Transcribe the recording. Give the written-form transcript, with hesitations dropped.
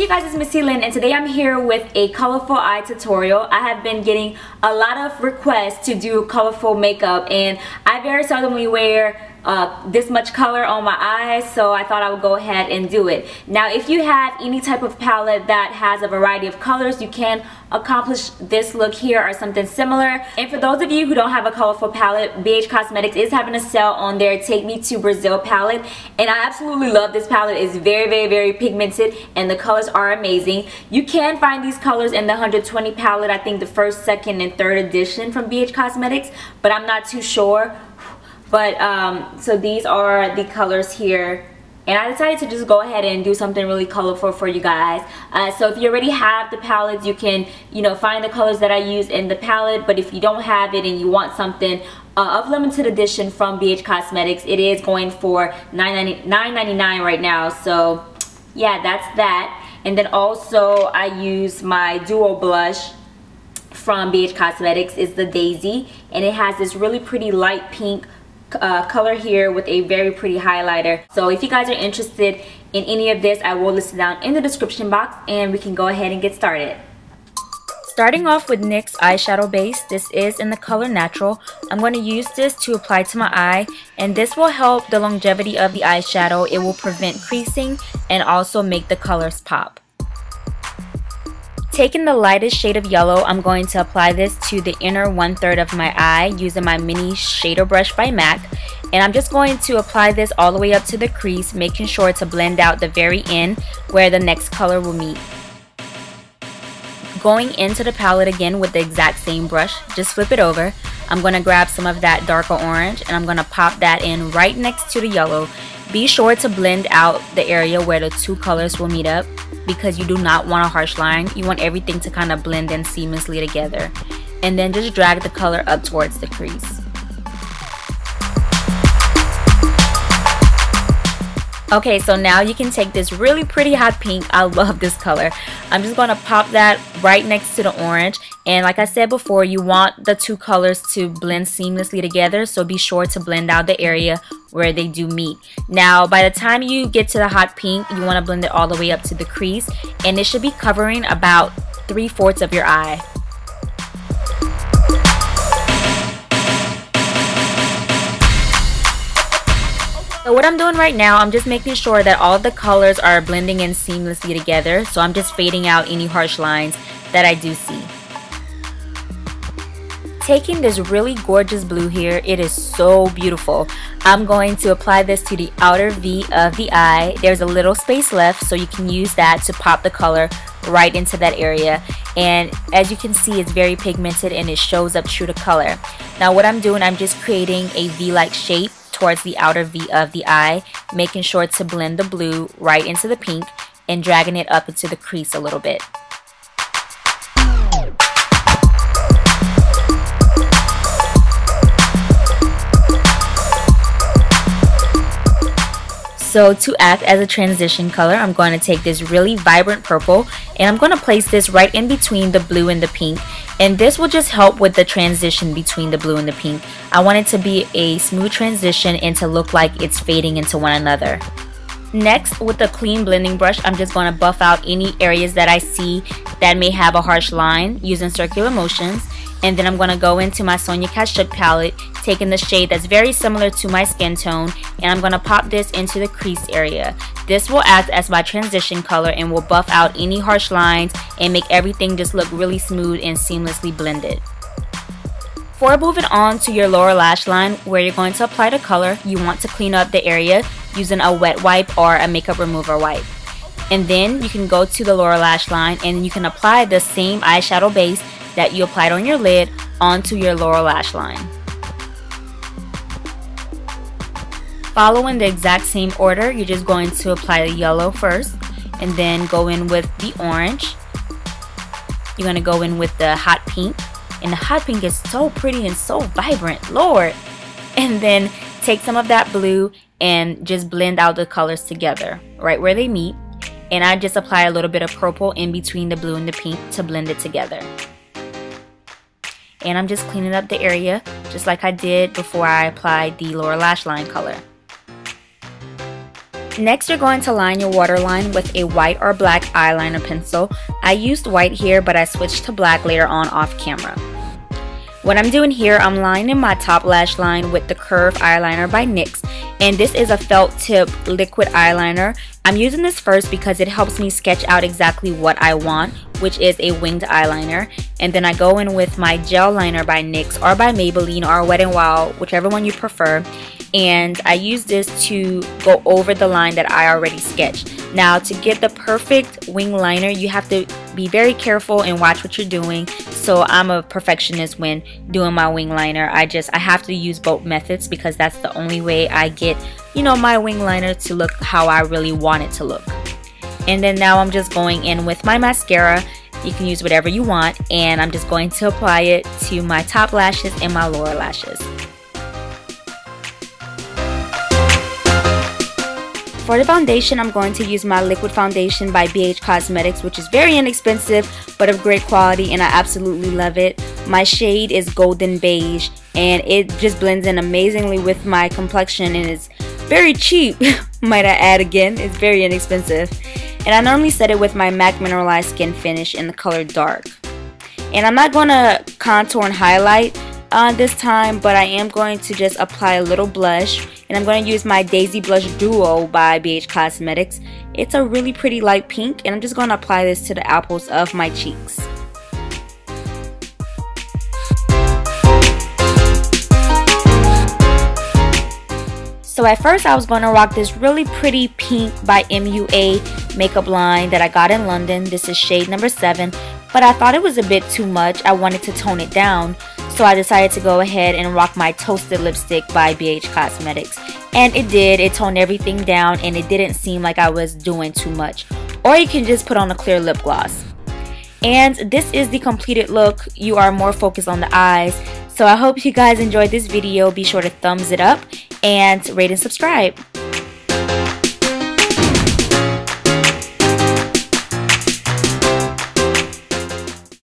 you guys, it's Missy Lynn, and today I'm here with a colorful eye tutorial. I have been getting a lot of requests to do colorful makeup, and I very seldomly wear this much color on my eyes, so I thought I would go ahead and do it. Now, if you have any type of palette that has a variety of colors, you can accomplish this look here or something similar. And for those of you who don't have a colorful palette, BH Cosmetics is having a sale on their Take Me to Brazil palette, and I absolutely love this palette. It's very pigmented and the colors are amazing. You can find these colors in the 120 palette, I think the first, second, and third edition from BH Cosmetics, but I'm not too sure. But so these are the colors here, and I decided to just go ahead and do something really colorful for you guys. So if you already have the palettes, you can, you know, find the colors that I use in the palette. But if you don't have it and you want something of limited edition from BH Cosmetics, it is going for $9.99 right now. So yeah, that's that. And then also I use my duo blush from BH Cosmetics. It's the Daisy, and it has this really pretty light pink color here with a very pretty highlighter. So if you guys are interested in any of this, I will list it down in the description box, and we can go ahead and get started. Starting off with NYX eyeshadow base. This is in the color Natural. I'm going to use this to apply to my eye, and this will help the longevity of the eyeshadow. It will prevent creasing and also make the colors pop. Taking the lightest shade of yellow, I'm going to apply this to the inner 1/3 of my eye using my mini shader brush by MAC. And I'm just going to apply this all the way up to the crease, making sure to blend out the very end where the next color will meet. Going into the palette again with the exact same brush, just flip it over. I'm going to grab some of that darker orange, and I'm going to pop that in right next to the yellow. Be sure to blend out the area where the two colors will meet up, because you do not want a harsh line. You want everything to kind of blend in seamlessly together. And then just drag the color up towards the crease. Okay, so now you can take this really pretty hot pink. I love this color. I'm just going to pop that right next to the orange. And like I said before, you want the two colors to blend seamlessly together, so be sure to blend out the area where they do meet. Now, by the time you get to the hot pink, you want to blend it all the way up to the crease, and it should be covering about 3/4 of your eye. So what I'm doing right now, I'm just making sure that all the colors are blending in seamlessly together. So I'm just fading out any harsh lines that I do see. Taking this really gorgeous blue here, it is so beautiful. I'm going to apply this to the outer V of the eye. There's a little space left, so you can use that to pop the color right into that area. And as you can see, it's very pigmented and it shows up true to color. Now what I'm doing, I'm just creating a V-like shape towards the outer V of the eye, making sure to blend the blue right into the pink and dragging it up into the crease a little bit. So to act as a transition color, I'm going to take this really vibrant purple, and I'm going to place this right in between the blue and the pink, and this will just help with the transition between the blue and the pink. I want it to be a smooth transition and to look like it's fading into one another. Next, with a clean blending brush, I'm just going to buff out any areas that I see that may have a harsh line using circular motions. And then I'm going to go into my Sonia Kashuk palette, taking the shade that's very similar to my skin tone, and I'm going to pop this into the crease area. This will act as my transition color and will buff out any harsh lines and make everything just look really smooth and seamlessly blended. Before moving on to your lower lash line where you're going to apply the color, you want to clean up the area using a wet wipe or a makeup remover wipe. And then you can go to the lower lash line and you can apply the same eyeshadow base that you applied on your lid onto your lower lash line. Following the exact same order, you're just going to apply the yellow first and then go in with the orange. You're going to go in with the hot pink, and the hot pink is so pretty and so vibrant, Lord. And then take some of that blue and just blend out the colors together right where they meet. And I just apply a little bit of purple in between the blue and the pink to blend it together. And I'm just cleaning up the area just like I did before I applied the lower lash line color. Next, you're going to line your waterline with a white or black eyeliner pencil. I used white here, but I switched to black later on off camera. What I'm doing here, I'm lining my top lash line with the Curve eyeliner by NYX, and this is a felt tip liquid eyeliner. I'm using this first because it helps me sketch out exactly what I want, which is a winged eyeliner, and then I go in with my gel liner by NYX or by Maybelline or Wet n Wild, whichever one you prefer, and I use this to go over the line that I already sketched. Now, to get the perfect wing liner, you have to be very careful and watch what you're doing. So I'm a perfectionist when doing my wing liner. I have to use both methods because that's the only way I get, you know, my wing liner to look how I really want it to look. And then now I'm just going in with my mascara. You can use whatever you want, and I'm just going to apply it to my top lashes and my lower lashes. For the foundation, I'm going to use my liquid foundation by BH Cosmetics, which is very inexpensive but of great quality, and I absolutely love it. My shade is golden beige, and it just blends in amazingly with my complexion, and it's very cheap, might I add again. It's very inexpensive. And I normally set it with my MAC Mineralized Skin Finish in the color Dark. And I'm not going to contour and highlight this time, but I am going to just apply a little blush, and I'm going to use my Daisy Blush Duo by BH Cosmetics. It's a really pretty light pink, and I'm just going to apply this to the apples of my cheeks. So at first I was going to rock this really pretty pink by MUA makeup line that I got in London. This is shade number 7, but I thought it was a bit too much. I wanted to tone it down. So I decided to go ahead and rock my Toasted lipstick by BH Cosmetics. And it did. It toned everything down, and it didn't seem like I was doing too much. Or you can just put on a clear lip gloss. And this is the completed look. You are more focused on the eyes. So I hope you guys enjoyed this video. Be sure to thumbs it up and rate and subscribe.